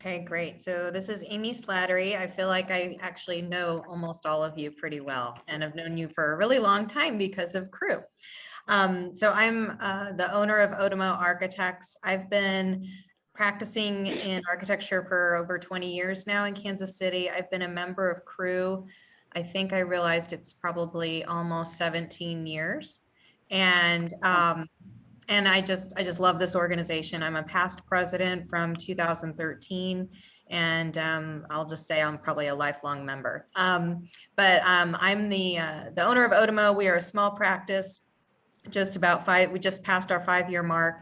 Okay, great. So this is Amy Slattery. I feel like I actually know almost all of you pretty well and have known you for a really long time because of Crew. So I'm the owner of Otomo Architects. I've been practicing in architecture for over 20 years now in Kansas City. I've been a member of Crew. I think I realized it's probably almost 17 years. And I just love this organization. I'm a past president from 2013, and I'll just say I'm probably a lifelong member. But I'm the owner of Otomo. We are a small practice, just about five. We just passed our 5-year mark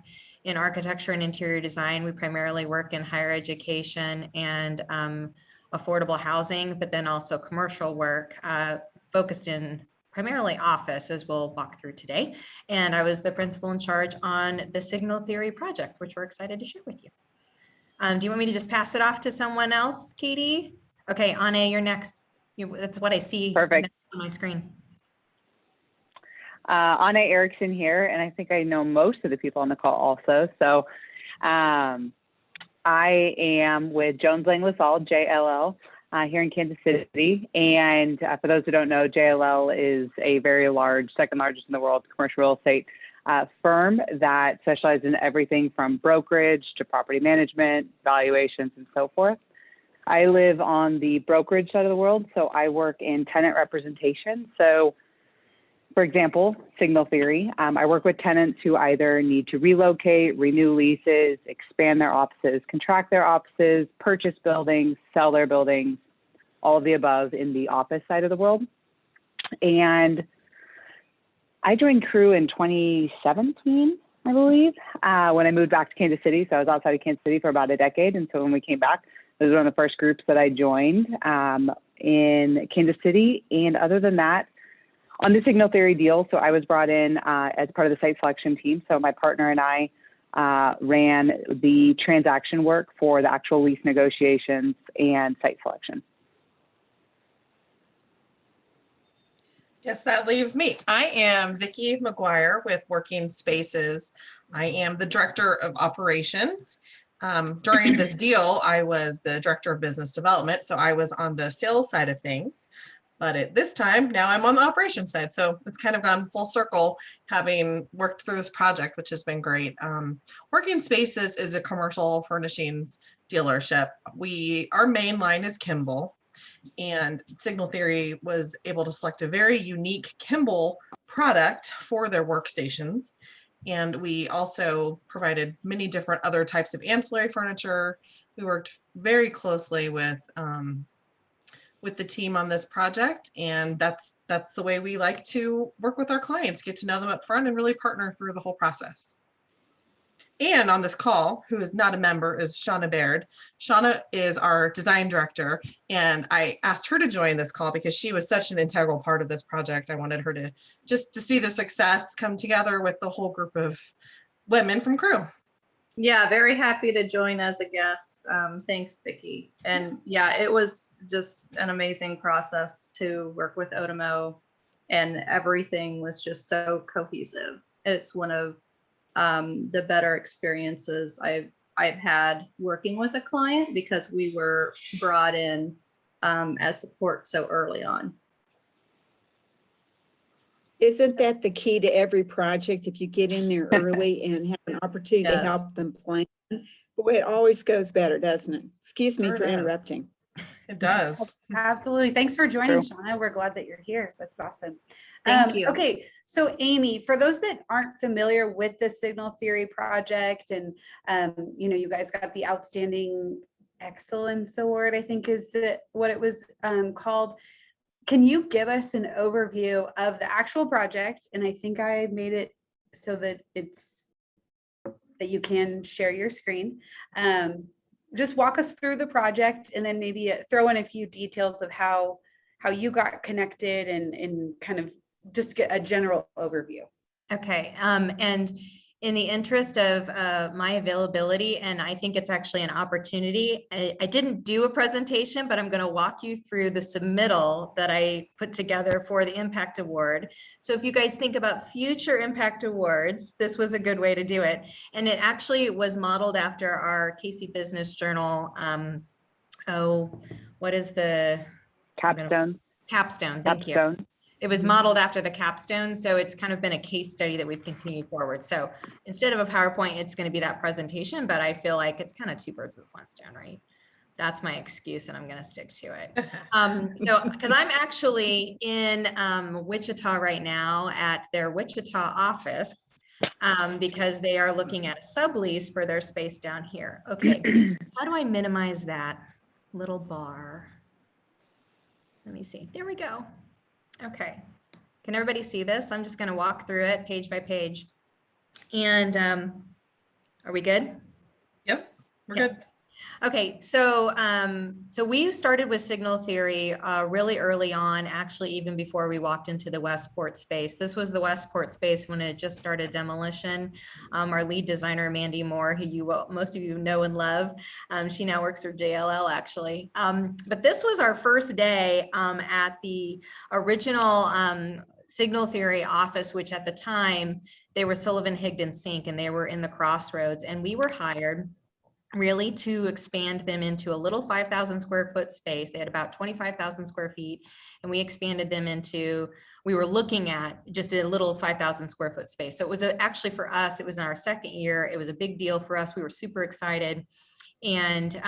in architecture and interior design. We primarily work in higher education and affordable housing, but then also commercial work focused in primarily office, as we'll walk through today. And I was the principal in charge on the Signal Theory project, which we're excited to share with you. Do you want me to just pass it off to someone else, Katie? Okay, Anna, you're next. That's what I see. Perfect. On my screen. Anna Erickson here, and I think I know most of the people on the call also. So I am with Jones Lang LaSalle, JLL, here in Kansas City. And for those who don't know, JLL is a very large, second largest in the world, commercial real estate firm that specializes in everything from brokerage to property management, valuations, and so forth. I live on the brokerage side of the world, so I work in tenant representation. So, for example, Signal Theory, I work with tenants who either need to relocate, renew leases, expand their offices, contract their offices, purchase buildings, sell their buildings, all of the above in the office side of the world. And I joined Crew in 2017, I believe, when I moved back to Kansas City. So I was outside of Kansas City for about a decade. And so when we came back, it was one of the first groups that I joined in Kansas City. And other than that, on the Signal Theory deal, so I was brought in as part of the site selection team. So my partner and I ran the transaction work for the actual lease negotiations and site selection. Yes, that leaves me. I am Vicki McGuire with Working Spaces. I am the Director of Operations. During this deal, I was the Director of Business Development, so I was on the sales side of things. But at this time, now I'm on the operations side. So it's kind of gone full circle, having worked through this project, which has been great. Working Spaces is a commercial furnishings dealership. Our main line is Kimball. And Signal Theory was able to select a very unique Kimball product for their workstations. And we also provided many different other types of ancillary furniture. We worked very closely with the team on this project. And that's the way we like to work with our clients, get to know them up front and really partner through the whole process. And on this call, who is not a member, is Shauna Baird. Shauna is our design director, and I asked her to join this call because she was such an integral part of this project. I wanted her to see the success come together with the whole group of women from Crew. Yeah, very happy to join as a guest. Thanks, Vicki. And yeah, it was just an amazing process to work with Otomo, and everything was just so cohesive. It's one of the better experiences I've had working with a client, because we were brought in as support so early on. Isn't that the key to every project? If you get in there early and have an opportunity to help them plan, boy, it always goes better, doesn't it? Excuse me for interrupting. It does. Absolutely. Thanks for joining, Shauna. We're glad that you're here. That's awesome. Thank you. Okay, so Amy, for those that aren't familiar with the Signal Theory project, and you guys got the Outstanding Excellence Award, I think is what it was called. Can you give us an overview of the actual project? And I think I made it so that that you can share your screen. Just walk us through the project, and then maybe throw in a few details of how you got connected, and kind of just get a general overview. Okay, and in the interest of my availability, and I think it's actually an opportunity, I didn't do a presentation, but I'm going to walk you through the submittal that I put together for the Impact Award. So if you guys think about future Impact Awards, this was a good way to do it. And it actually was modeled after our Casey Business Journal. What is the Capstone. capstone? Thank you. Capstone. It was modeled after the capstone, so it's kind of been a case study that we've continued forward. So instead of a PowerPoint, it's going to be that presentation, but I feel like it's kind of two birds with one stone, right? That's my excuse, and I'm going to stick to it. So, because I'm actually in Wichita right now at their Wichita office, because they are looking at a sublease for their space down here. Okay, how do I minimize that little bar? Let me see. There we go. Okay, can everybody see this? I'm just going to walk through it page by page. And are we good? Yep, we're Yeah. good. Okay, so so we started with signal theory really early on, actually even before we walked into the Westport space. This was the Westport space when it just started demolition. Our lead designer, Mandy Moore, who most of you know and love, she now works for JLL actually. But this was our first day at the original signal theory office, which at the time they were Sullivan Higdon Sink, and they were in the Crossroads, and we were hired really to expand them into a little 5,000 square foot space. They had about 25,000 square feet, and we expanded them into, we were looking at just a little 5,000 square foot space. So it was actually for us, it was in our second year. It was a big deal for us. We were super excited. And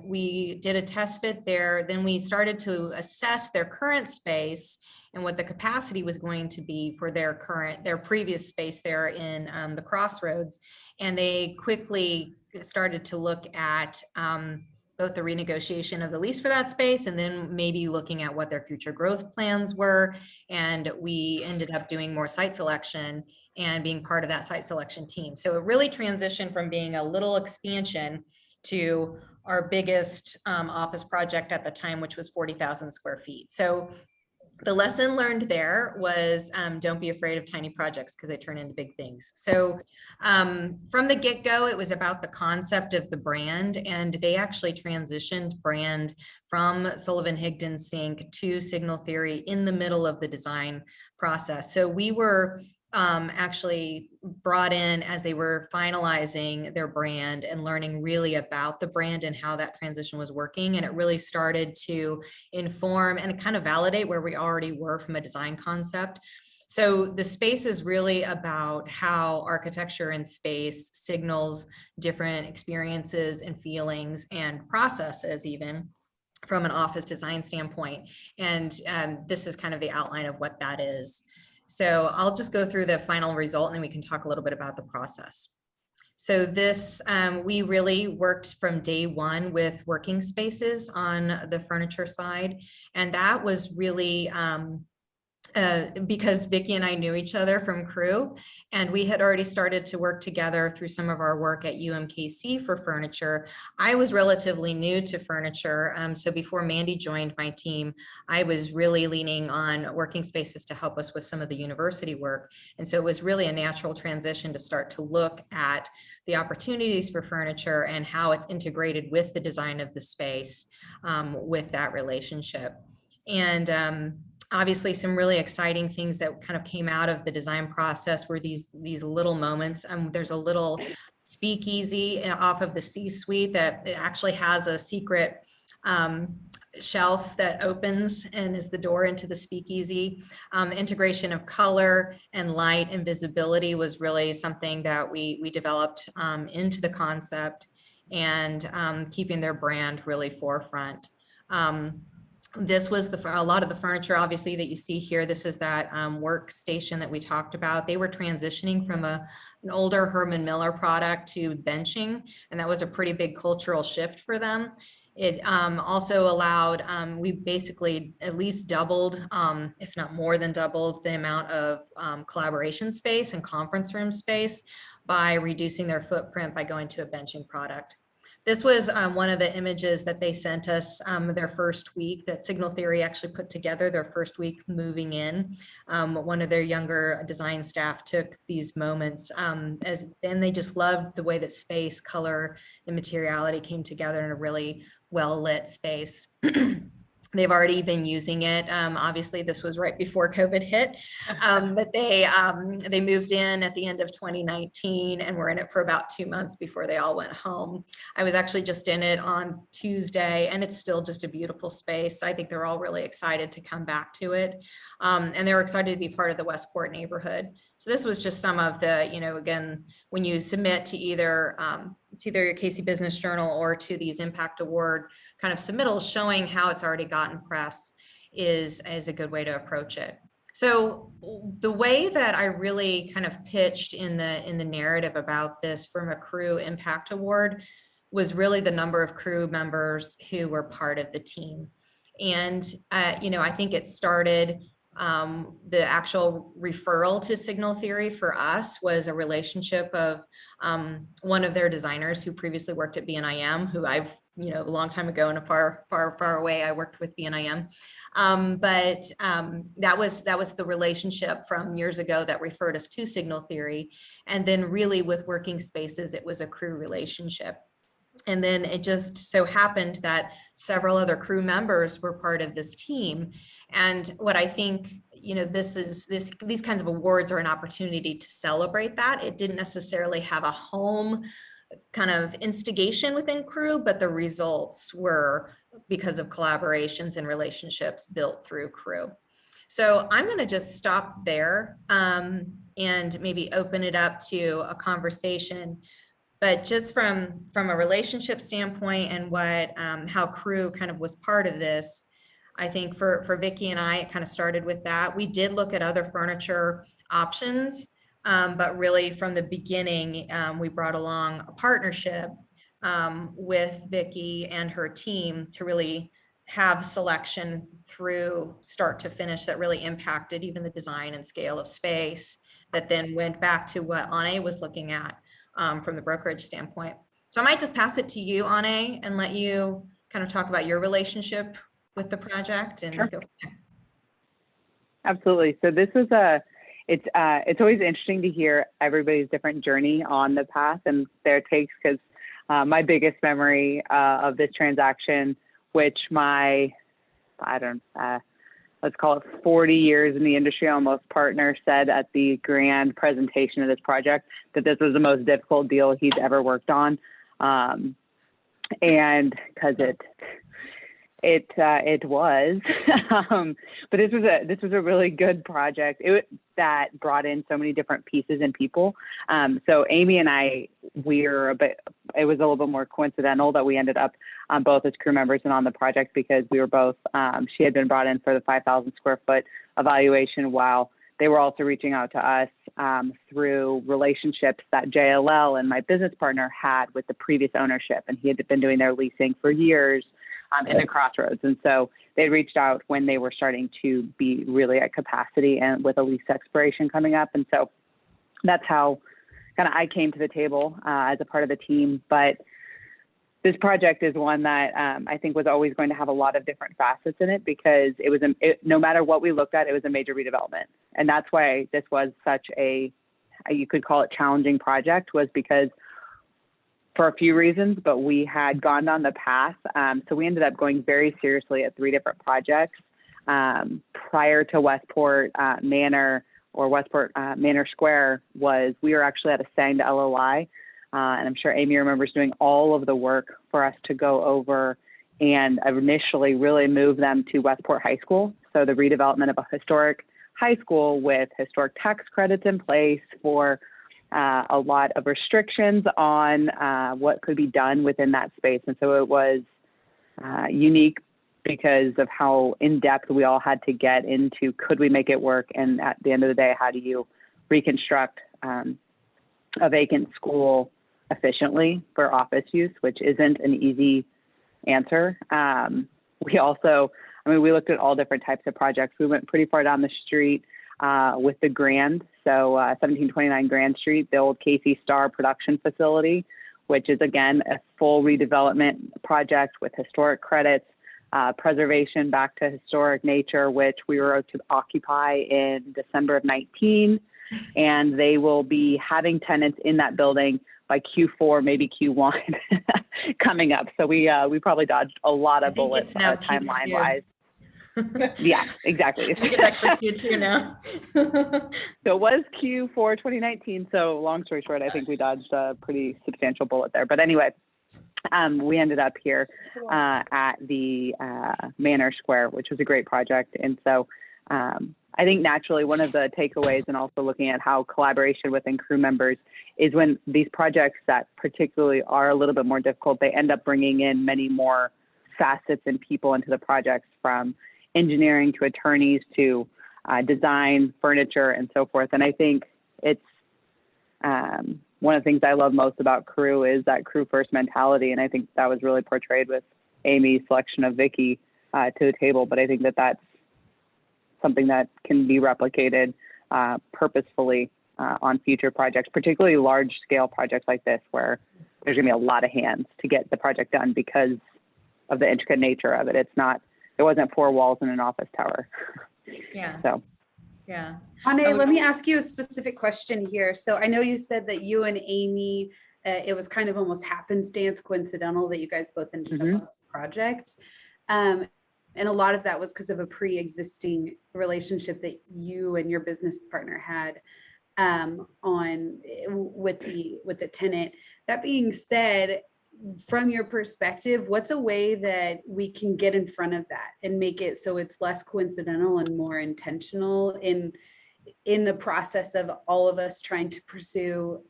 we did a test fit there. Then we started to assess their current space and what the capacity was going to be for their previous space there in the Crossroads. And they quickly started to look at both the renegotiation of the lease for that space, and then maybe looking at what their future growth plans were. And we ended up doing more site selection and being part of that site selection team. So it really transitioned from being a little expansion to our biggest office project at the time, which was 40,000 square feet. So the lesson learned there was don't be afraid of tiny projects because they turn into big things. So from the get-go, it was about the concept of the brand, and they actually transitioned brand from Sullivan Higdon Sink to Signal Theory in the middle of the design process. So we were actually brought in as they were finalizing their brand and learning really about the brand and how that transition was working. And it really started to inform and kind of validate where we already were from a design concept. So the space is really about how architecture and space signals different experiences and feelings and processes even from an office design standpoint. And this is kind of the outline of what that is. So I'll just go through the final result and then we can talk a little bit about the process. So this, we really worked from day one with working spaces on the furniture side. And that was really because Vicki and I knew each other from Crew, and we had already started to work together through some of our work at UMKC for furniture. I was relatively new to furniture. So before Mandy joined my team, I was really leaning on working spaces to help us with some of the university work. And so it was really a natural transition to start to look at the opportunities for furniture and how it's integrated with the design of the space with that relationship. And obviously, some really exciting things that kind of came out of the design process were these little moments. There's a little speakeasy off of the C-suite that actually has a secret shelf that opens and is the door into the speakeasy. Integration of color and light and visibility was really something that we developed into the concept, and keeping their brand really forefront. This was a lot of the furniture, obviously, that you see here. This is that workstation that we talked about. They were transitioning from an older Herman Miller product to benching, and that was a pretty big cultural shift for them. It also allowed, we basically at least doubled, if not more than doubled, the amount of collaboration space and conference room space by reducing their footprint by going to a benching product. This was one of the images that they sent us their first week that Signal Theory actually put together their first week moving in. One of their younger design staff took these moments and they just loved the way that space, color, and materiality came together in a really well lit space. They've already been using it. Obviously, this was right before COVID hit, but they moved in at the end of 2019 and were in it for about 2 months before they all went home. I was actually just in it on Tuesday, and it's still just a beautiful space. I think they're all really excited to come back to it, and they were excited to be part of the Westport neighborhood. So this was just some of the, again, when you submit to either your Casey Business Journal or to these Impact Award kind of submittals showing how it's already gotten press is a good way to approach it. So the way that I really kind of pitched in the narrative about this from a Crew Impact Award was really the number of crew members who were part of the team. And, I think it started, the actual referral to Signal Theory for us was a relationship of one of their designers who previously worked at BNIM, who I've, a long time ago in a far, far, far away, I worked with BNIM. But that was the relationship from years ago that referred us to Signal Theory. And then really with Working Spaces, it was a crew relationship. And then it just so happened that several other crew members were part of this team. And what I think, these kinds of awards are an opportunity to celebrate that. It didn't necessarily have a home kind of instigation within Crew, but the results were because of collaborations and relationships built through Crew. So I'm going to just stop there and maybe open it up to a conversation. But just from a relationship standpoint and what how Crew kind of was part of this, I think for Vicki and I, it kind of started with that. We did look at other furniture options, but really from the beginning, we brought along a partnership with Vicki and her team to really have selection through start to finish that really impacted even the design and scale of space that then went back to what Anne was looking at from the brokerage standpoint. So I might just pass it to you, Anne, and let you kind of talk about your relationship with the project and Sure. go from there. Absolutely. So this was it's always interesting to hear everybody's different journey on the path and their takes, because my biggest memory of this transaction, which let's call it 40 years in the industry almost partner said at the grand presentation of this project that this was the most difficult deal he's ever worked on. And because it was, but this was a really good project that brought in so many different pieces and people. So Amy and I, it was a little bit more coincidental that we ended up both as crew members and on the project, because we were both, she had been brought in for the 5,000 square foot evaluation, while they were also reaching out to us through relationships that JLL and my business partner had with the previous ownership. And he had been doing their leasing for years in the Crossroads. And so they reached out when they were starting to be really at capacity and with a lease expiration coming up. And so that's how kind of I came to the table as a part of the team. But this project is one that I think was always going to have a lot of different facets in it, because no matter what we looked at, it was a major redevelopment. And that's why this was such you could call it challenging project, was because for a few reasons, but we had gone down the path. So we ended up going very seriously at 3 different projects prior to Westport Manor or Westport Manor Square. We were actually at a signed LOI. And I'm sure Amy remembers doing all of the work for us to go over and initially really move them to Westport High School. So the redevelopment of a historic high school with historic tax credits in place for a lot of restrictions on what could be done within that space. And so it was unique because of how in-depth we all had to get into, could we make it work? And at the end of the day, how do you reconstruct a vacant school efficiently for office use, which isn't an easy answer. We looked at all different types of projects. We went pretty far down the street with the Grand. So 1729 Grand Street, the old Casey Star production facility, which is again a full redevelopment project with historic credits, preservation back to historic nature, which we were to occupy in December of 19. And they will be having tenants in that building by Q4, maybe Q1 coming up. So we probably dodged a lot I of think bullets it's now timeline Q2. wise. Yeah, exactly. I think it's actually Q2 now. So it was Q4 2019. So long story short, I think we dodged a pretty substantial bullet there. But anyway, we ended up here at the Manor Square, which was a great project. And so I think naturally one of the takeaways, and also looking at how collaboration within crew members, is when these projects that particularly are a little bit more difficult, they end up bringing in many more facets and people into the projects, from engineering to attorneys to design, furniture, and so forth. And I think it's one of the things I love most about Crew is that crew first mentality. And I think that was really portrayed with Amy's selection of Vicky to the table. But I think that that's something that can be replicated purposefully on future projects, particularly large scale projects like this, where there's gonna be a lot of hands to get the project done because of the intricate nature of it. It wasn't 4 walls in an office tower. Yeah. So. Yeah. Ane, let me ask you a specific question here. So I know you said that you and Amy, it was kind of almost happenstance, coincidental that you guys both ended up on this project. And a lot of that was because of a pre-existing relationship that you and your business partner had with the tenant. That being said, from your perspective, what's a way that we can get in front of that and make it so it's less coincidental and more intentional in the process of all of us trying to pursue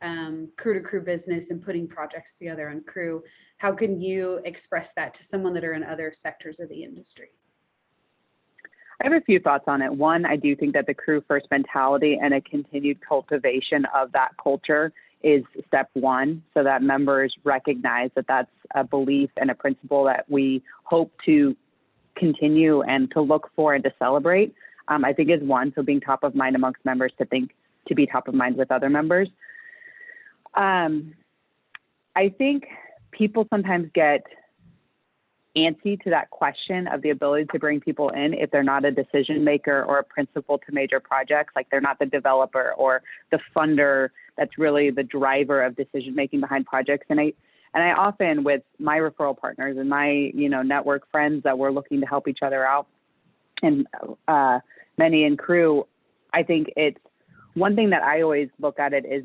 crew to crew business and putting projects together on Crew? How can you express that to someone that are in other sectors of the industry? I have a few thoughts on it. One, I do think that the crew first mentality and a continued cultivation of that culture is step one, so that members recognize that that's a belief and a principle that we hope to continue and to look for and to celebrate. I think is one, so being top of mind amongst members, to be top of mind with other members. I think people sometimes get antsy to that question of the ability to bring people in if they're not a decision maker or a principal to major projects, like they're not the developer or the funder that's really the driver of decision making behind projects. And I often, with my referral partners and my network friends that we're looking to help each other out, and many in Crew, I think it's one thing that I always look at it is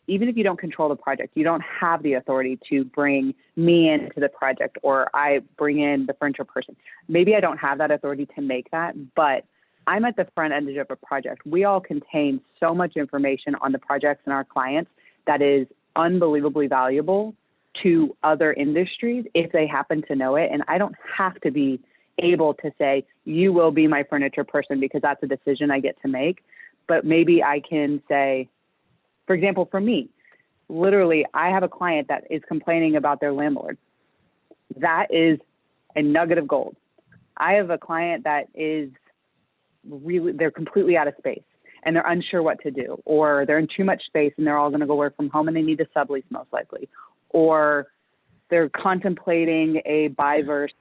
even if you don't control the project, you don't have the authority to bring me into the project, or I bring in the furniture person. Maybe I don't have that authority to make that, but I'm at the front end of a project. We all contain so much information on the projects and our clients that is unbelievably valuable to other industries if they happen to know it. And I don't have to be able to say, you will be my furniture person, because that's a decision I get to make. But maybe I can say, for example, for me, literally, I have a client that is complaining about their landlord. That is a nugget of gold. I have a client that is they're completely out of space and they're unsure what to do, or they're in too much space and they're all going to go work from home and they need a sublease most likely, or they're contemplating a buy versus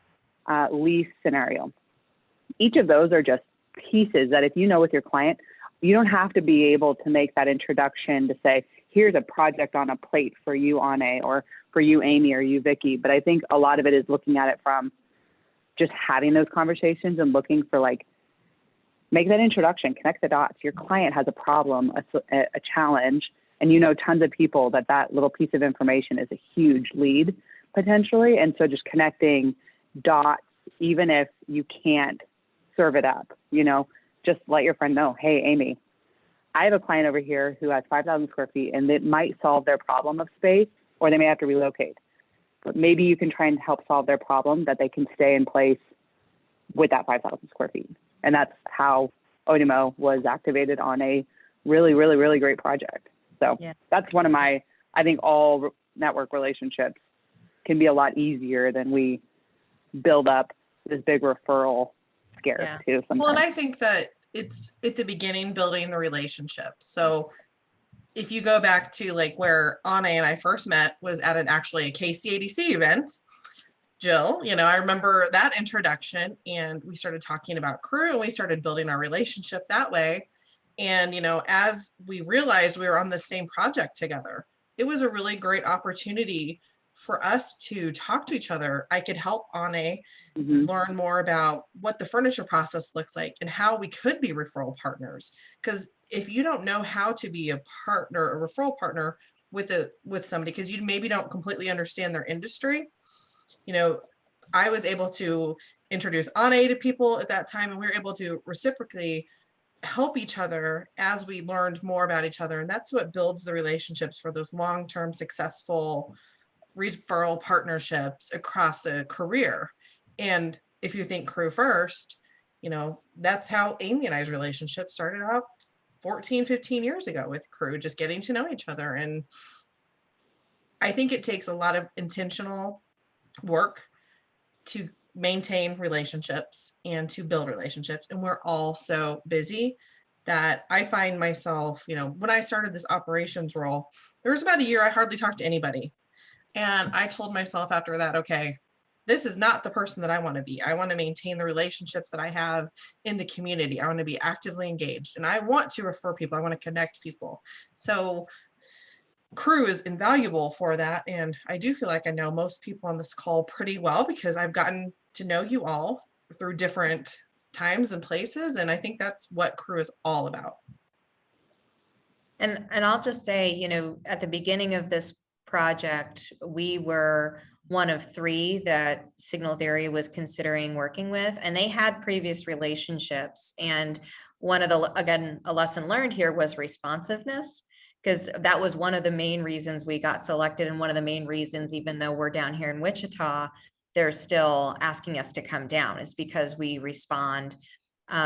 lease scenario. Each of those are just pieces that if you know with your client, you don't have to be able to make that introduction to say, here's a project on a plate for you, Ane, or for you, Amy, or you, Vicky. But I think a lot of it is looking at it from just having those conversations and looking for, like, make that introduction, connect the dots. Your client has a problem, a challenge, and you know tons of people that little piece of information is a huge lead potentially. And so just connecting dots, even if you can't serve it up, just let your friend know, hey, Amy, I have a client over here who has 5,000 square feet and it might solve their problem of space, or they may have to relocate. But maybe you can try and help solve their problem that they can stay in place with that 5,000 square feet. And that's how Odemo was activated on a really, really, really great project. So That's one of I think all network relationships can be a lot easier than we build up this big referral scare too sometimes. Well, and I think that it's at the beginning building the relationship. So if you go back to like where Anna and I first met was at actually a KCADC event. Jill, I remember that introduction, and we started talking about Cru, and we started building our relationship that way. And, as we realized we were on the same project together, it was a really great opportunity for us to talk to each other. I could help Anna learn more about what the furniture process looks like and how we could be referral partners. Because if you don't know how to be a partner, a referral partner with somebody, because you maybe don't completely understand their industry, I was able to introduce Anna to people at that time, and we were able to reciprocally help each other as we learned more about each other. And that's what builds the relationships for those long-term successful referral partnerships across a career. And if you think Cru first, that's how Amy and I's relationship started out 14, 15 years ago with Cru, just getting to know each other. And I think it takes a lot of intentional work to maintain relationships and to build relationships. And we're all so busy that I find myself, when I started this operations role, there was about a year I hardly talked to anybody. And I told myself after that, okay, this is not the person that I want to be. I want to maintain the relationships that I have in the community. I want to be actively engaged, and I want to refer people. I want to connect people. So Cru is invaluable for that. And I do feel like I know most people on this call pretty well because I've gotten to know you all through different times and places. And I think that's what Cru is all about. And I'll just say, at the beginning of this project, we were one of 3 that Signal Theory was considering working with, and they had previous relationships. And one of a lesson learned here was responsiveness, because that was one of the main reasons we got selected. And one of the main reasons, even though we're down here in Wichita, they're still asking us to come down, is because we respond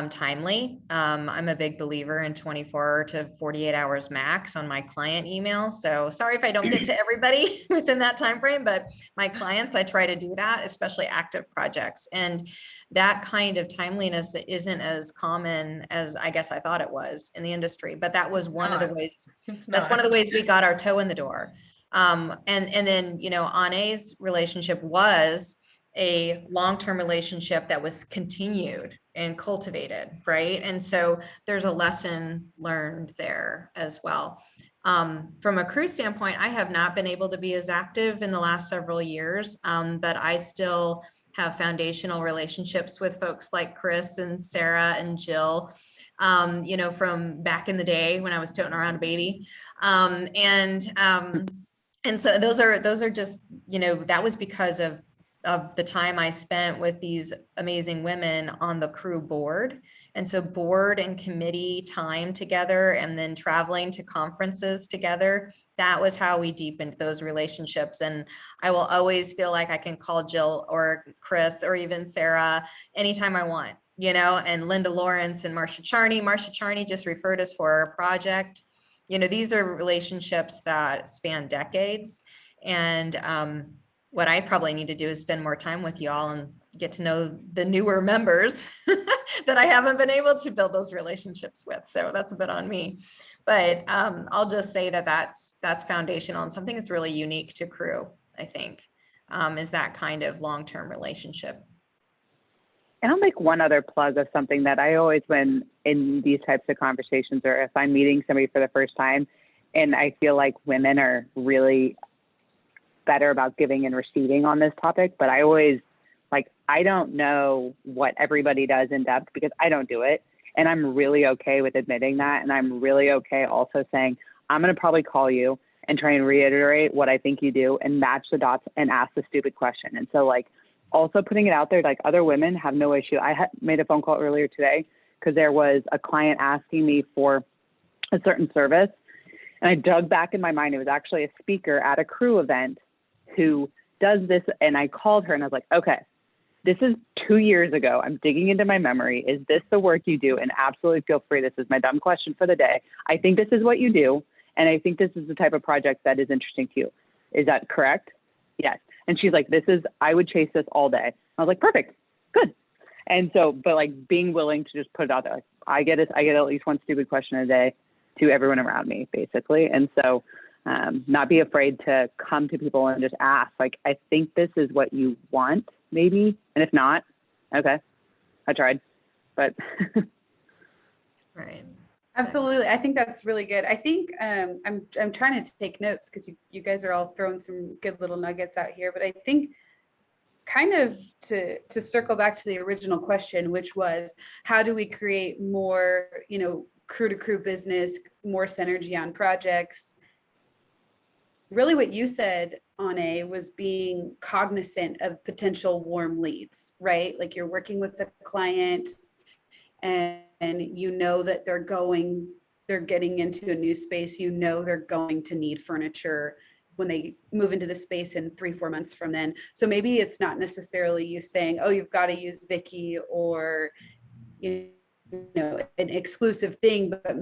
timely. I'm a big believer in 24 to 48 hours max on my client emails. So sorry if I don't get to everybody within that time frame, but my clients, I try to do that, especially active projects. And that kind of timeliness isn't as common as I guess I thought it was in the industry. But that was one of the ways. That's one of the ways we got our toe in the door. And then Anna's relationship was a long-term relationship that was continued and cultivated, right? And so there's a lesson learned there as well. From a Cru standpoint, I have not been able to be as active in the last several years, but I still have foundational relationships with folks like Chris and Sarah and Jill, from back in the day when I was toting around a baby. And so those are just, that was because of the time I spent with these amazing women on the Cru board. And so board and committee time together, and then traveling to conferences together, that was how we deepened those relationships. And I will always feel like I can call Jill or Chris or even Sarah anytime I want, and Linda Lawrence and Marcia Charney. Marcia Charney just referred us for a project. These are relationships that span decades. And what I probably need to do is spend more time with y'all and get to know the newer members that I haven't been able to build those relationships with. So that's a bit on me. But I'll just say that that's foundational, and something that's really unique to Cru, I think, is that kind of long-term relationship. And I'll make one other plug of something that I always, when in these types of conversations, or if I'm meeting somebody for the first time, and I feel like women are really better about giving and receiving on this topic, but I always, I don't know what everybody does in depth because I don't do it. And I'm really okay with admitting that. And I'm really okay also saying, I'm going to probably call you and try and reiterate what I think you do and match the dots and ask the stupid question. And so also putting it out there, other women have no issue. I made a phone call earlier today because there was a client asking me for a certain service. And I dug back in my mind. It was actually a speaker at a Cru event who does this. And I called her and I was like, okay, this is 2 years ago. I'm digging into my memory. Is this the work you do? And absolutely feel free. This is my dumb question for the day. I think this is what you do. And I think this is the type of project that is interesting to you. Is that correct? Yes. And she's like, I would chase this all day. I was like, perfect, good. And so, but being willing to just put it out there. I get at least one stupid question a day. to everyone around me, basically. And so not be afraid to come to people and just ask, like, I think this is what you want, maybe. And if not, okay, I tried. But Right. Absolutely. I think that's really good. I think I'm trying to take notes because you guys are all throwing some good little nuggets out here. But I think kind of to circle back to the original question, which was how do we create more, crew to crew business, more synergy on projects? Really what you said, Ane, was being cognizant of potential warm leads, right? Like you're working with a client and you know that they're getting into a new space, they're going to need furniture when they move into the space in 3-4 months from then. So maybe it's not necessarily you saying, oh, you've got to use Vicky or an exclusive thing, but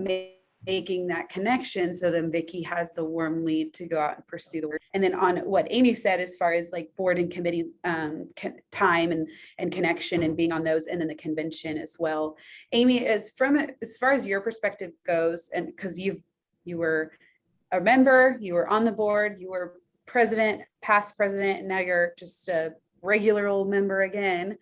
making that connection so then Vicky has the warm lead to go out and pursue the work. And then on what Amy said, as far as like board and committee time and connection and being on those, and then the convention as well. Amy, as far as your perspective goes, and because you were a member, you were on the board, you were president, past president, and now you're just a regular old member again.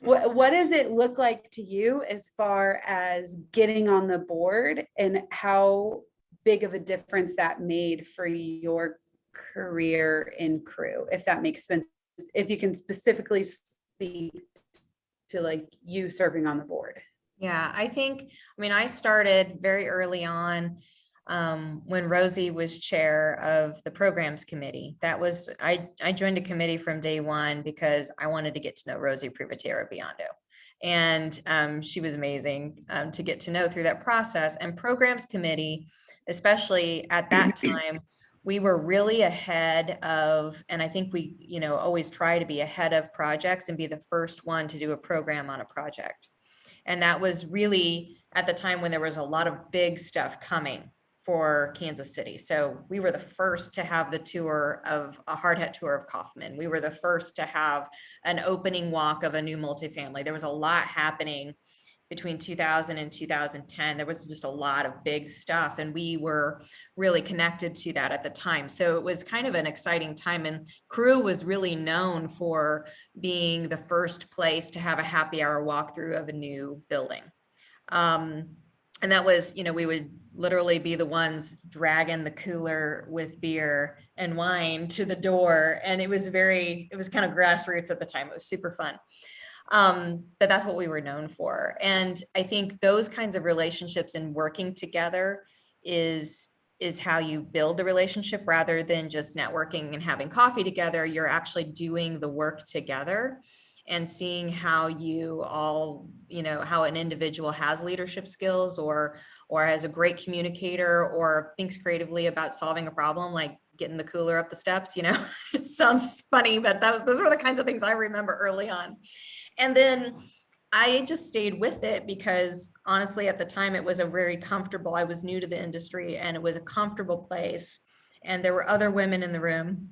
What does it look like to you as far as getting on the board, and how big of a difference that made for your career in crew, if that makes sense, if you can specifically speak to like you serving on the board? Yeah, I started very early on when Rosie was chair of the programs committee. I joined a committee from day one because I wanted to get to know Rosie Privatera Biondo. And she was amazing to get to know through that process. And programs committee, especially at that time, we were really ahead of, and I think we, always try to be ahead of projects and be the first one to do a program on a project. And that was really at the time when there was a lot of big stuff coming for Kansas City. So we were the first to have a hard hat tour of Kaufman. We were the first to have an opening walk of a new multifamily. There was a lot happening between 2000 and 2010. There was just a lot of big stuff, and we were really connected to that at the time. So it was kind of an exciting time, and Crew was really known for being the first place to have a happy hour walkthrough of a new building. And that was, we would literally be the ones dragging the cooler with beer and wine to the door. And it was kind of grassroots at the time. It was super fun. But that's what we were known for. And I think those kinds of relationships and working together is how you build the relationship, rather than just networking and having coffee together. You're actually doing the work together and seeing how you all, how an individual has leadership skills or as a great communicator or thinks creatively about solving a problem, like getting the cooler up the steps. It sounds funny, but those were the kinds of things I remember early on. And then I just stayed with it because honestly, at the time, it was I was new to the industry, and it was a comfortable place. And there were other women in the room,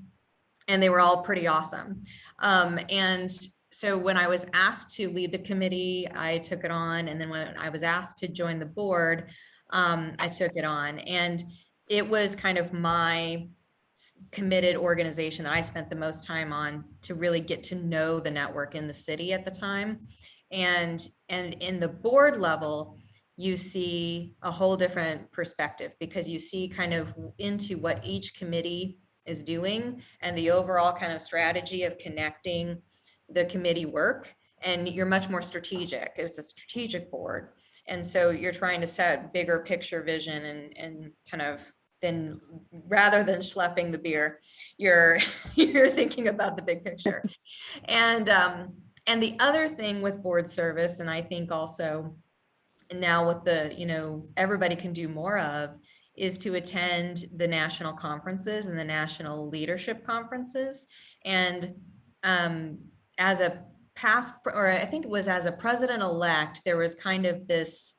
and they were all pretty awesome. And so when I was asked to lead the committee, I took it on. And then when I was asked to join the board, I took it on. And it was kind of my committed organization that I spent the most time on to really get to know the network in the city at the time. And in the board level, you see a whole different perspective, because you see kind of into what each committee is doing and the overall kind of strategy of connecting the committee work. And you're much more strategic. It's a strategic board. And so you're trying to set bigger picture vision and kind of, then rather than schlepping the beer, you're thinking about the big picture. And the other thing with board service, and I think also now with the, everybody can do more of, is to attend the national conferences and the national leadership conferences. And as a past, or I think it was as a president-elect, there was kind of this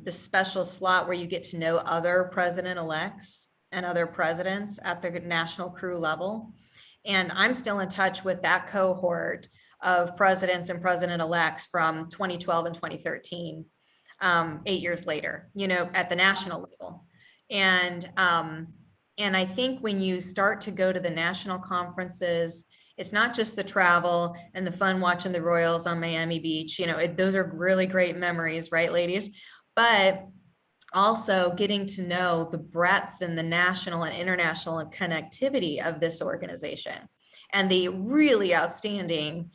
special slot where you get to know other president-elects and other presidents at the national crew level. And I'm still in touch with that cohort of presidents and president-elects from 2012 and 2013. 8 years later, at the national level. And I think when you start to go to the national conferences, it's not just the travel and the fun watching the Royals on Miami Beach. Those are really great memories, right, ladies? But also getting to know the breadth and the national and international connectivity of this organization and the really outstanding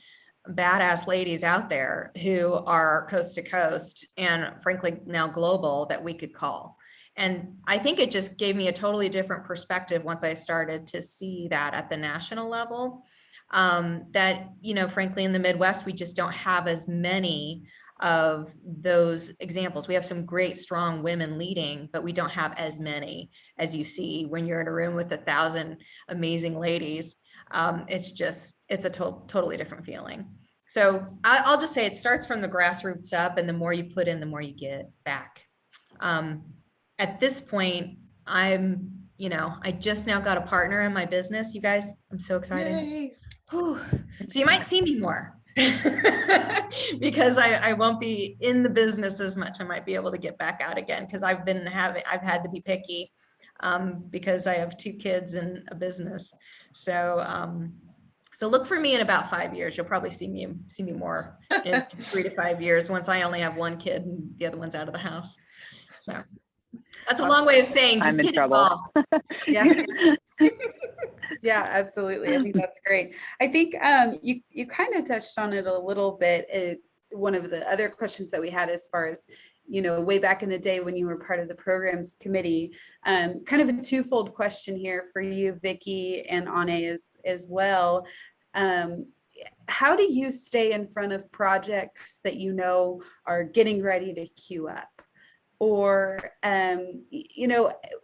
badass ladies out there who are coast to coast and frankly now global that we could call. And I think it just gave me a totally different perspective once I started to see that at the national level, that, frankly, in the Midwest, we just don't have as many of those examples. We have some great, strong women leading, but we don't have as many as you see when you're in a room with 1,000 amazing ladies. It's a totally different feeling. So I'll just say it starts from the grassroots up, and the more you put in, the more you get back. At this point, I just now got a partner in my business. You guys, I'm so excited. Yay. Whew. So you might see me more because I won't be in the business as much. I might be able to get back out again because I've had to be picky because I have 2 kids and a business. So look for me in about 5 years. You'll probably see me more in 3 to 5 years once I only have 1 kid and the other one's out of the house. So that's a long way of saying just I'm in get trouble. involved. Yeah. Yeah, absolutely. I think that's great. I think you kind of touched on it a little bit. One of the other questions that we had as far as, way back in the day when you were part of the programs committee, kind of a twofold question here for you, Vicki, and Ane as well. How do you stay in front of projects that are getting ready to queue up? Or,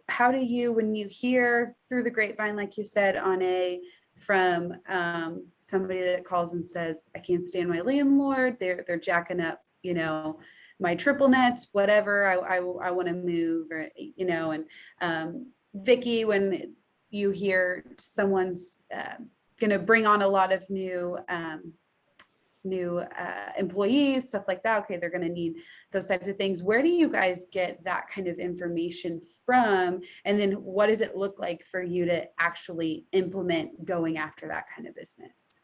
how do you, when you hear through the grapevine, like you said, from somebody that calls and says, I can't stand my landlord, they're jacking up, my triple nets, whatever, I want to move, or, and Vicki, when you hear someone's going to bring on a lot of new employees, stuff like that. Okay, they're going to need those types of things. Where do you guys get that kind of information from? And then what does it look like for you to actually implement going after that kind of business?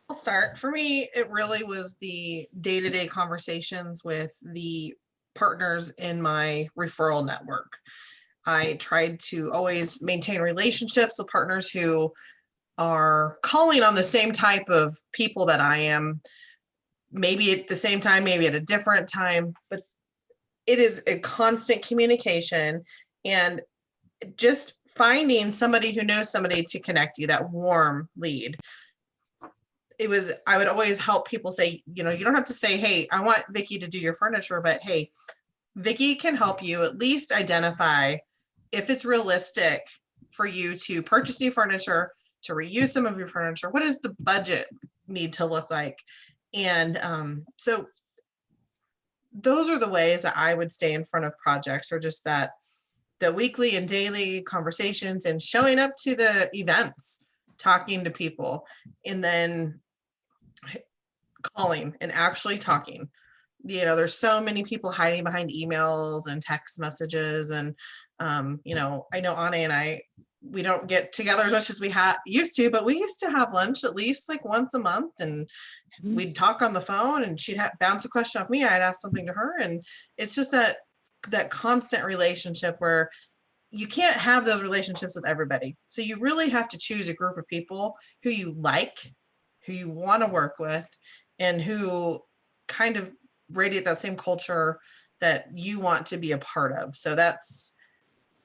I'll start. For me, it really was the day-to-day conversations with the partners in my referral network. I tried to always maintain relationships with partners who are calling on the same type of people that I am, maybe at the same time, maybe at a different time, but it is a constant communication and just finding somebody who knows somebody to connect you, that warm lead. I would always help people say, you don't have to say, hey, I want Vicki to do your furniture, but hey, Vicki can help you at least identify if it's realistic for you to purchase new furniture, to reuse some of your furniture. What does the budget need to look like? And so those are the ways that I would stay in front of projects, or just that the weekly and daily conversations and showing up to the events, talking to people, and then calling and actually talking. There's so many people hiding behind emails and text messages. And, I know Ane and I, we don't get together as much as we used to, but we used to have lunch at least like once a month, and we'd talk on the phone, and she'd bounce a question off me, I'd ask something to her. And it's just that constant relationship where you can't have those relationships with everybody. So you really have to choose a group of people who you like, who you want to work with, and who kind of radiate that same culture that you want to be a part of. So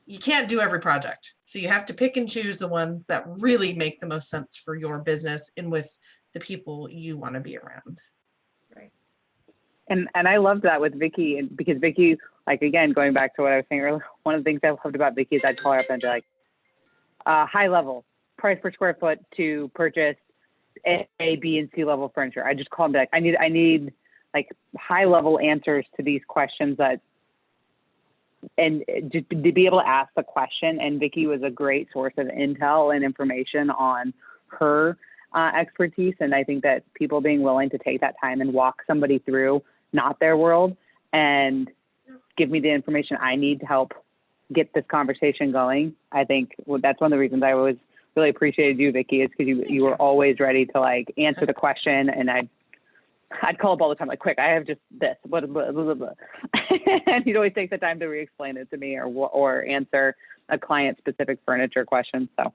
you can't do every project. So you have to pick and choose the ones that really make the most sense for your business and with the people you want to be around. Right. And I loved that with Vicki, because Vicki, like, again, going back to what I was saying earlier, one of the things I loved about Vicki is I'd call her up and be like, high level, price per square foot to purchase A, B, and C level furniture. I just call them back. I need like high level answers to these questions and just to be able to ask the question. And Vicki was a great source of intel and information on her expertise. And I think that people being willing to take that time and walk somebody through not their world and give me the information I need to help get this conversation going. I think that's one of the reasons I always really appreciated you, Vicki, is because you were always ready to like answer the question, and I'd call up all the time, like, quick, I have just this, blah, blah, blah, blah. And he'd always take the time to re-explain it to me or answer a client-specific furniture question. So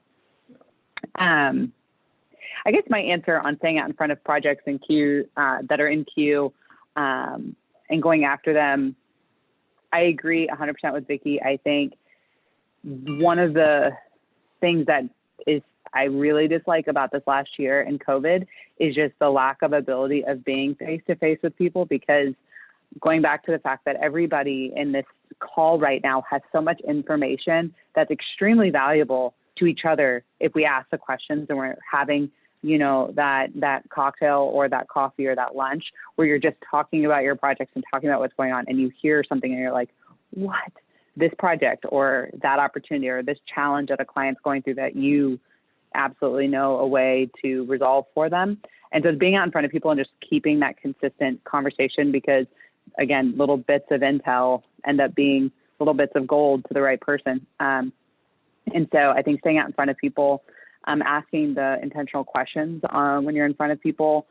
I guess my answer on staying out in front of projects in queue that are in queue and going after them, I agree 100% with Vicki. I think one of the things that I really dislike about this last year in COVID is just the lack of ability of being face-to-face with people, because going back to the fact that everybody in this call right now has so much information that's extremely valuable to each other if we ask the questions and we're having, you know, that cocktail or that coffee or that lunch where you're just talking about your projects and talking about what's going on, and you hear something and you're like, what? This project or that opportunity or this challenge that a client's going through that you absolutely know a way to resolve for them. And so being out in front of people and just keeping that consistent conversation, because again, little bits of intel end up being little bits of gold to the right person. And so I think staying out in front of people, asking the intentional questions when you're in front of people.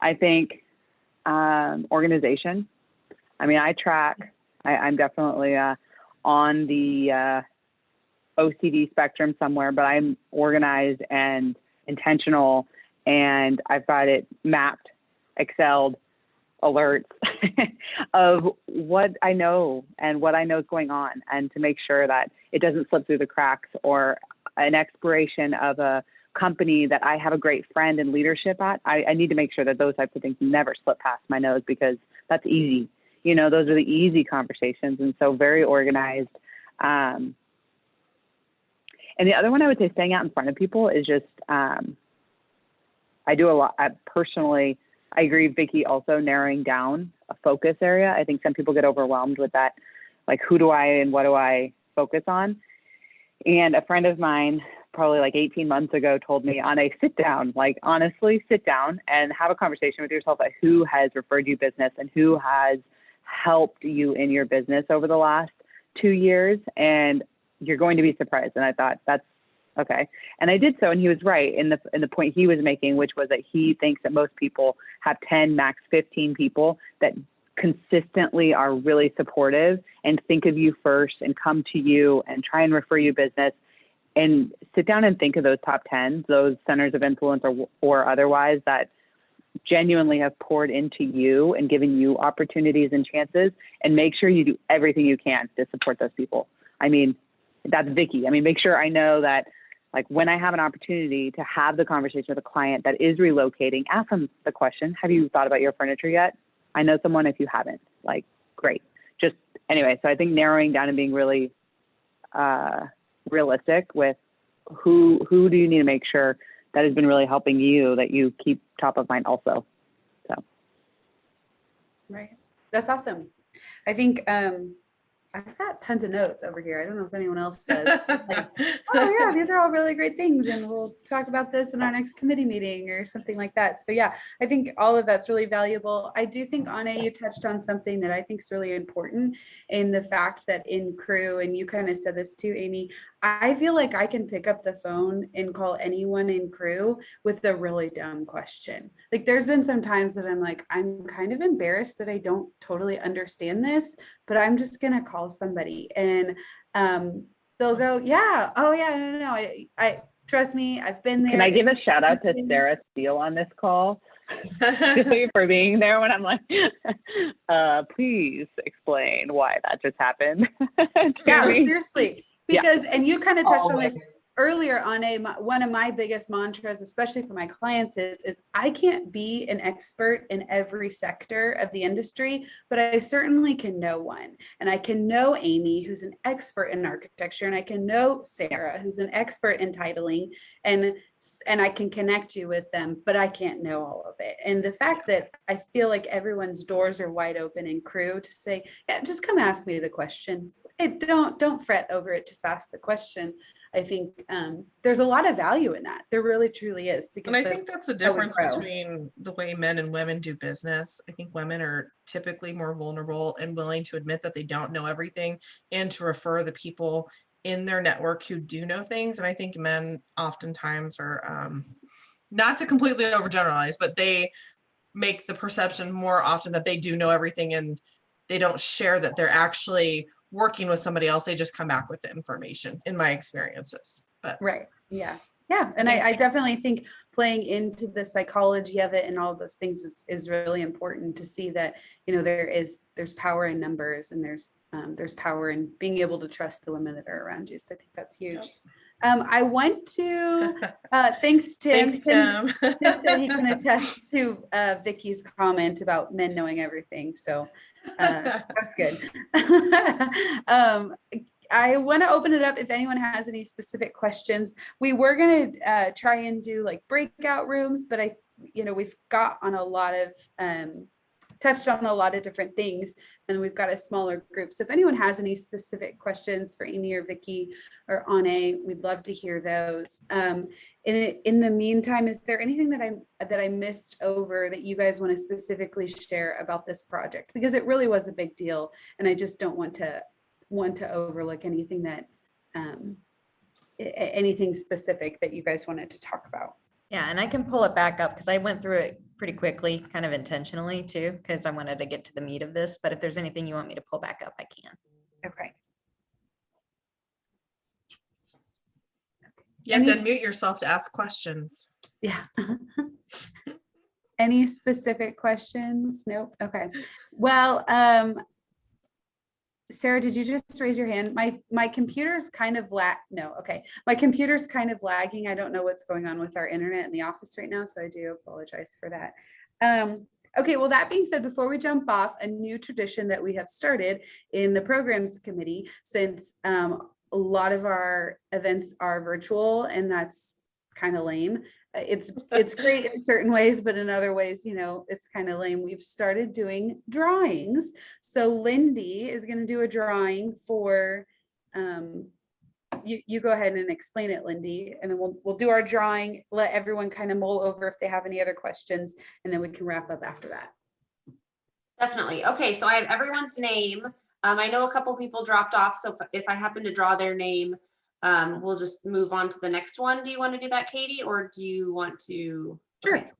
I think organization. I mean, I'm definitely on the OCD spectrum somewhere, but I'm organized and intentional, and I've got it mapped, Excel'd, alerts of what I know and what I know is going on, and to make sure that it doesn't slip through the cracks, or an expiration of a company that I have a great friend and leadership at. I need to make sure that those types of things never slip past my nose, because that's easy. You know, those are the easy conversations. And so very organized. And the other one I would say, staying out in front of people, is just, I do a lot. Personally, I agree, Vicki, also narrowing down a focus area. I think some people get overwhelmed with that, like, who do I and what do I focus on? And a friend of mine, probably like 18 months ago, told me, on a sit down, like, honestly, sit down and have a conversation with yourself about who has referred you business and who has helped you in your business over the last 2 years. And you're going to be surprised. And I thought, that's okay. And I did so. And he was right in the point he was making, which was that he thinks that most people have 10, max 15 people that consistently are really supportive and think of you first and come to you and try and refer you business. And sit down and think of those top 10, those centers of influence or otherwise, that genuinely have poured into you and given you opportunities and chances, and make sure you do everything you can to support those people. I mean, that's Vicki. I mean, make sure I know that, like, when I have an opportunity to have the conversation with a client that is relocating, ask them the question, have you thought about your furniture yet? I know someone if you haven't. Like, great. Just anyway, so I think narrowing down and being really realistic with who do you need to make sure that has been really helping you, that you keep top of mind also. So. Right. That's awesome. I think I've got tons of notes over here. I don't know if anyone else does. Like, oh yeah, these are all really great things, and we'll talk about this in our next committee meeting or something like that. So yeah, I think all of that's really valuable. I do think, Anna, you touched on something that I think is really important, in the fact that in crew, and you kind of said this too, Amy, I feel like I can pick up the phone and call anyone in crew with a really dumb question. Like, there's been some times that I'm like, I'm kind of embarrassed that I don't totally understand this, but I'm just gonna call somebody, and they'll go, yeah, oh yeah, no, I trust me, I've been there. Can I give a shout out to Sarah Steele on this call? For being there when I'm like, please explain why that just happened. Yeah, me. seriously. Because, and you kind of touched on this earlier, on one of my biggest mantras, especially for my clients, is I can't be an expert in every sector of the industry, but I certainly can know one. And I can know Amy, who's an expert in architecture, and I can know Sarah, who's an expert in titling, and I can connect you with them, but I can't know all of it. And the fact that I feel like everyone's doors are wide open in crew to say, yeah, just come ask me the question. Hey, don't fret over it, just ask the question. I think there's a lot of value in that. There really truly is. Because And I think that's the how we difference grow. between the way men and women do business. I think women are typically more vulnerable and willing to admit that they don't know everything and to refer the people in their network who do know things. And I think men oftentimes are, not to completely overgeneralize, but they make the perception more often that they do know everything and they don't share that they're actually working with somebody else. They just come back with the information in my experiences. But Right. Yeah. Yeah. And I definitely think playing into the psychology of it and all of those things is really important to see that, you know, there's power in numbers, and there's power in being able to trust the women that are around you. So I think that's huge. I want to, thanks, Tim. Thanks, Tim. Tim said he can attest to Vicky's comment about men knowing everything. So that's good. I want to open it up if anyone has any specific questions. We were going to try and do like breakout rooms, but we've got on a lot of, touched on a lot of different things, and we've got a smaller group. So if anyone has any specific questions for Amy or Vicky or Anne, we'd love to hear those. In the meantime, is there anything that I missed over that you guys want to specifically share about this project? Because it really was a big deal, and I just don't want to overlook anything that anything specific that you guys wanted to talk about. Yeah, and I can pull it back up because I went through it pretty quickly, kind of intentionally too, because I wanted to get to the meat of this. But if there's anything you want me to pull back up, I can. Okay. You have to unmute yourself to ask questions. Yeah. Any specific questions? Nope. Okay. Well, Sarah, did you just raise your hand? My computer's kind of my computer's kind of lagging. I don't know what's going on with our internet in the office right now, so I do apologize for that. Okay, well, that being said, before we jump off, a new tradition that we have started in the programs committee, since a lot of our events are virtual, and that's kind of lame. It's great in certain ways, but in other ways, it's kind of lame. We've started doing drawings. So Lindy is going to do a drawing for, you go ahead and explain it, Lindy, and then we'll do our drawing, let everyone kind of mull over if they have any other questions, and then we can wrap up after that. Definitely. Okay, so I have everyone's name. I know a couple people dropped off, so if I happen to draw their name, we'll just move on to the next one. Do you want to do that, Katie, or do you want to? Sure. Okay.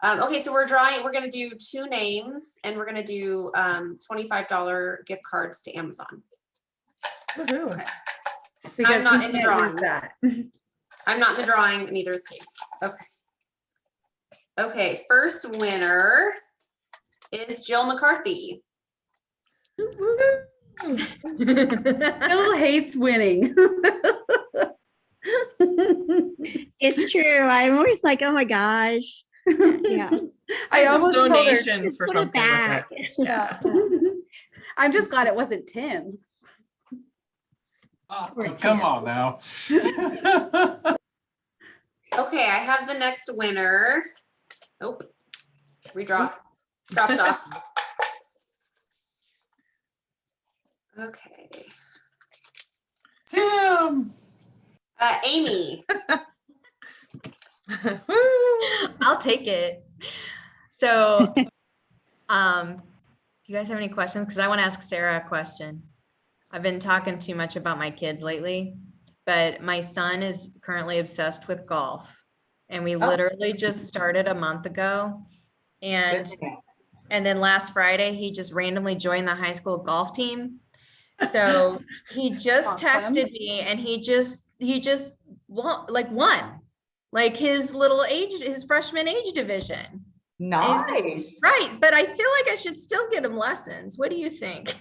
Okay, so we're going to do 2 names, and we're going to do $25 gift cards to Amazon. Woohoo. Okay. Because I'm not we in the can't drawing. use that. I'm not in the drawing, neither is Katie. Okay. Okay, first winner is Jill McCarthy. Bill hates winning. It's true. I'm always like, oh my gosh. Yeah. I have some almost told her, donations for Put it something with it. back. Yeah. I'm just glad it wasn't Tim. Oh, come on now. Okay, I have the next winner. Nope. Dropped off. Okay. Tim. Amy. I'll take it. So, do you guys have any questions? Because I want to ask Sarah a question. I've been talking too much about my kids lately, but my son is currently obsessed with golf, and we literally just started a month ago. And then last Friday, he just randomly joined the high school golf team. So he just Awesome. texted me, and he just won, like his freshman age division. Nice. Right. But I feel like I should still get him lessons. What do you think?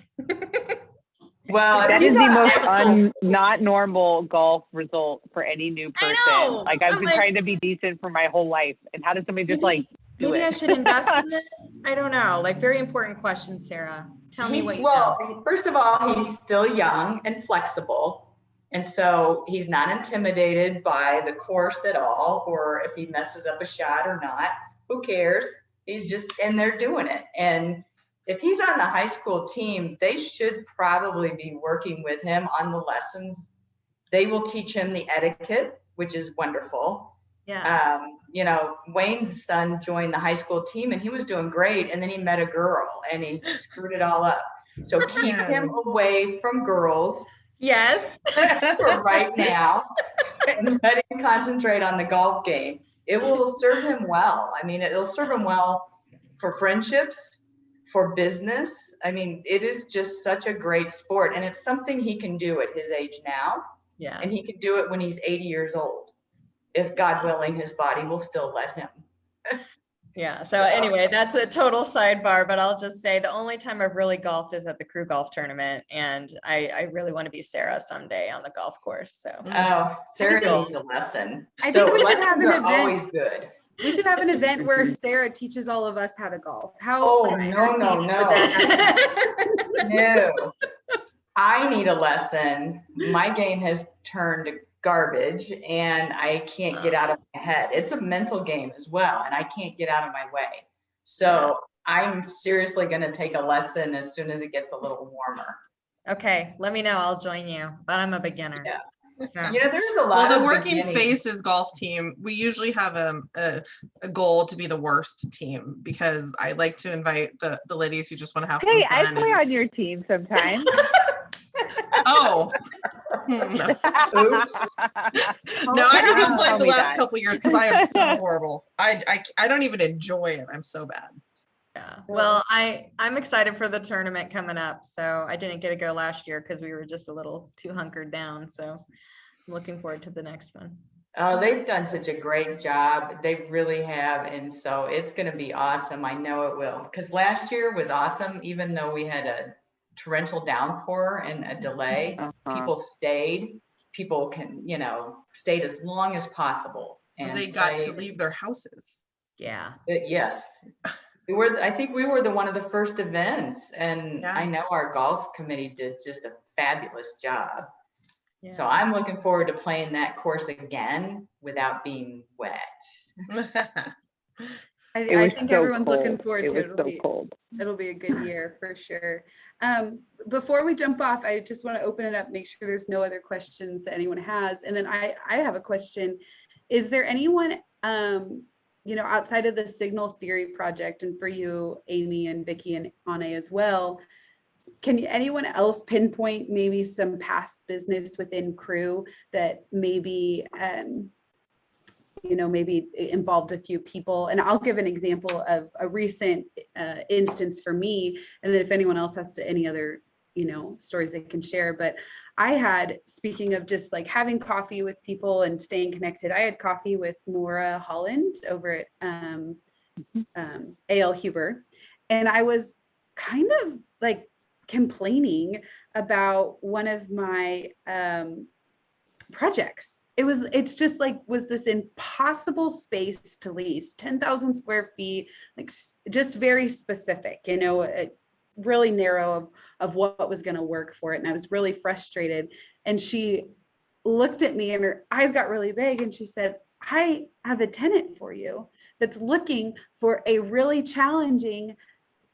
Well, That he's is the not most high school. not normal golf result for any new person. know. Like I've I'm been like- trying to be decent for my whole life. And how does somebody just do Maybe I it? should invest in this. I don't know. Like, very important question, Sarah. Tell me what you know. Well, first of all, he's still young and flexible. And so he's not intimidated by the course at all, or if he messes up a shot or not, who cares? He's just in there doing it. And if he's on the high school team, they should probably be working with him on the lessons They will teach him the etiquette, which is wonderful. Yeah. You know, Wayne's son joined the high school team and he was doing great. And then he met a girl and he screwed it all up. So keep him away from girls. Yes. For right now, and let him concentrate on the golf game. It will serve him well. I mean, it'll serve him well for friendships, for business. I mean, it is just such a great sport, and it's something he can do at his age now, Yeah. and he can do it when he's 80 years old. If God willing, his body will still let him. Yeah. So anyway, that's a total sidebar, but I'll just say the only time I've really golfed is at the crew golf tournament. And I really want to be Sarah someday on the golf course. So Oh, Sarah needs a lesson. I So think we should have lessons an are event. always good. We should have an event where Sarah teaches all of us how to golf. How? Oh, no. No. I need a lesson. My game has turned to garbage and I can't get out of my head. It's a mental game as well, and I can't get out of my way. So I'm seriously going to take a lesson as soon as it gets a little warmer. Okay, let me know. I'll join you, but I'm a beginner. Yeah. Yeah. You know, there's a lot Well, of the Working beginning- Spaces golf team, we usually have a goal to be the worst team because I like to invite the ladies who just want to have Hey, some I fun. play on your team sometimes. Oh. No, Oops. I haven't played Tell the me last that. couple years because I am so horrible. I don't even enjoy it. I'm so bad. Yeah. Well, I'm excited for the tournament coming up. So I didn't get to go last year because we were just a little too hunkered down. So I'm looking forward to the next one. Oh, they've done such a great job. They really have. And so it's going to be awesome. I know it will. Because last year was awesome, even though we had a torrential downpour and a delay. People stayed. People stayed as long as possible. Because And they got to played. leave their houses. Yeah. Yes. I think we were one of the first events. And Yeah. I know our golf committee did just a fabulous job. Yeah. So I'm looking forward to playing that course again without being wet. I It was think so everyone's looking cold. forward It to was it. so cold. It'll be a good year for sure. Before we jump off, I just want to open it up, make sure there's no other questions that anyone has. And then I have a question. Is there anyone, outside of the Signal Theory Project, and for you, Amy and Vicki and Anne as well, can anyone else pinpoint maybe some past business within Crew that maybe, maybe it involved a few people? And I'll give an example of a recent instance for me. And then if anyone else has any other, stories they can share. But I had, speaking of just like having coffee with people and staying connected, I had coffee with Maura Holland over at A.L. Huber. And I was kind of like complaining about one of my projects. It's just like, was this impossible space to lease, 10,000 square feet, like just very specific, really narrow of what was going to work for it. And I was really frustrated. And she looked at me and her eyes got really big and she said, I have a tenant for you that's looking for a really challenging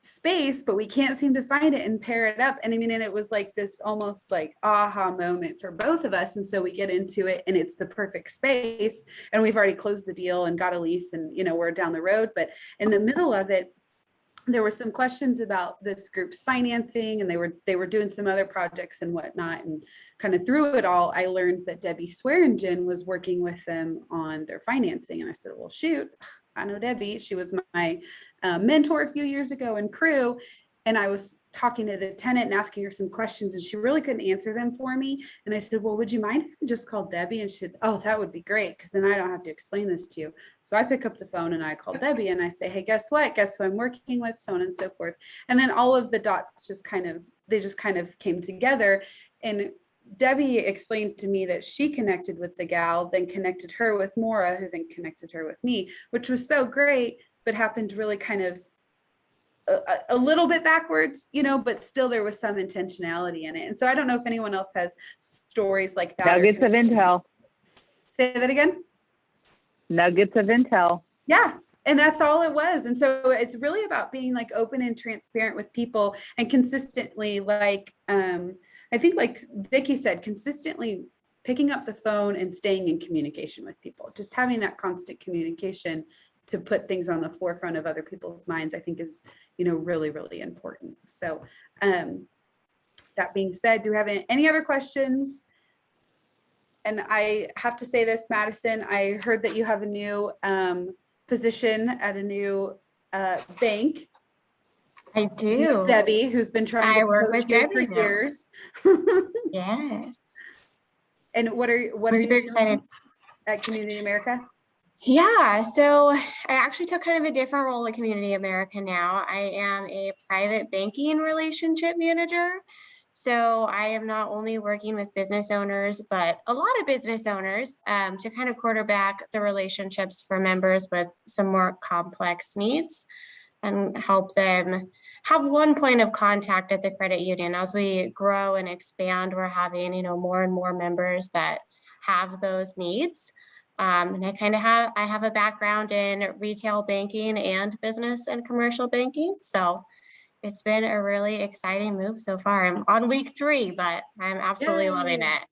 space, but we can't seem to find it and pair it up. And and it was like this almost like aha moment for both of us. And so we get into it and it's the perfect space and we've already closed the deal and got a lease and, we're down the road. But in the middle of it, there were some questions about this group's financing and they were doing some other projects and whatnot. And kind of through it all, I learned that Debbie Swearingen was working with them on their financing. And I said, well, shoot, I know Debbie. She was my mentor a few years ago in Crew. And I was talking to the tenant and asking her some questions and she really couldn't answer them for me. And I said, well, would you mind if I just called Debbie? And she said, oh, that would be great. Cause then I don't have to explain this to you. So I pick up the phone and I call Debbie and I say, hey, guess what? Guess who I'm working with? So on and so forth. And then all of the dots just kind of came together. And Debbie explained to me that she connected with the gal, then connected her with Maura, who then connected her with me, which was so great, but happened really kind of a little bit backwards, but still there was some intentionality in it. And so I don't know if anyone else has stories like that. Nuggets of intel. Say that again. Nuggets of intel. Yeah. And that's all it was. And so it's really about being like open and transparent with people and consistently, like, I think like Vicki said, consistently picking up the phone and staying in communication with people. Just having that constant communication to put things on the forefront of other people's minds, I think is, really, really important. So that being said, do we have any other questions? And I have to say this, Madison, I heard that you have a new position at a new bank. I do. Debbie, who's been trying I to work poach with you Debbie for now. years. Yes. And what are you Super doing excited. at Community America? Yeah, so I actually took kind of a different role at Community America now. I am a private banking relationship manager. So I am not only working with business owners, but a lot of business owners to kind of quarterback the relationships for members with some more complex needs and help them have one point of contact at the credit union. As we grow and expand, we're having, more and more members that have those needs. And I have a background in retail banking and business and commercial banking. So it's been a really exciting move so far. I'm on week 3, but I'm absolutely loving Yay. it.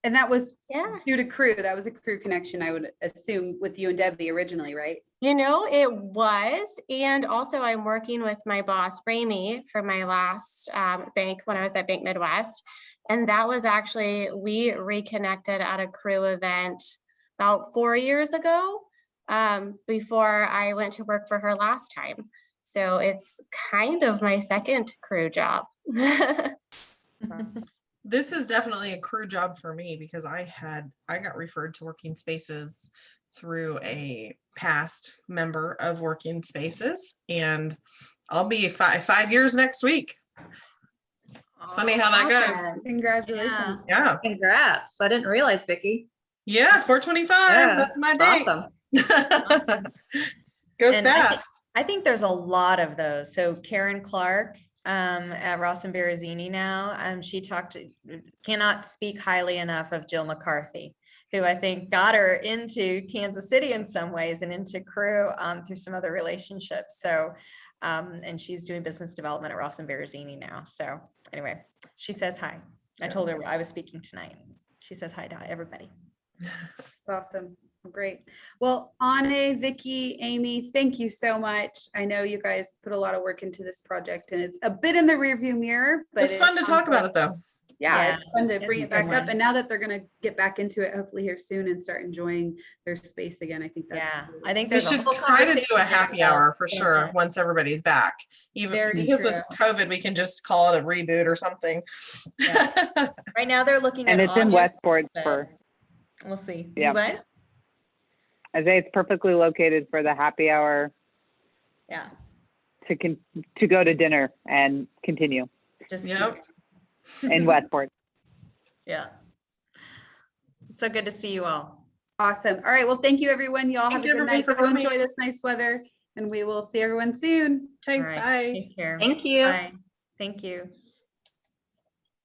And that was Yeah. due to Crew. That was a Crew connection, I would assume, with you and Debbie originally, right? It was. And also I'm working with my boss, Ramey, for my last bank when I was at Bank Midwest. And that was actually, we reconnected at a Crew event about 4 years ago, before I went to work for her last time. So it's kind of my second Crew job. This is definitely a Crew job for me because I got referred to Working Spaces through a past member of Working Spaces, and I'll be 5 years next week. It's funny how that goes. Awesome. Congratulations. Yeah. Congrats. I didn't realize, Vicky. Yeah, 425. Yeah, That's my It's date. awesome. Goes And fast. I think there's a lot of those. So Karen Clark at Ross and Berezini now, cannot speak highly enough of Jill McCarthy, who I think got her into Kansas City in some ways and into Crew through some other relationships. So, and she's doing business development at Ross and Berezini now. So anyway, she says hi. I told her I was speaking tonight. She says hi to everybody. Awesome. Great. Well, Anne, Vicky, Amy, thank you so much. I know you guys put a lot of work into this project and it's a bit in the rearview mirror, but It's fun to talk about it though. Yeah, Yeah, it's fun to it's bring a it good back up. one. And now that they're going to get back into it, hopefully here soon and start enjoying their space again, I think that's. Yeah, really I think We there's a should whole try to do conversation a happy about hour for doing sure that. once everybody's back. Even Very because with true. COVID, we can just call it a reboot or something. Yeah. Right now they're looking And at it's in August, Westport but for, we'll see. Yeah. Do what? I say it's perfectly located for the happy hour Yeah, to go to dinner and continue just Yep. in Westport. yeah. It's so good to see you all. Awesome. All right. Well, thank you, everyone. You all have Thank a you, good everybody, night. for Go coming. enjoy this nice weather and we will see everyone soon. Okay, All right, bye. take care. Thank you. Bye. Thank you.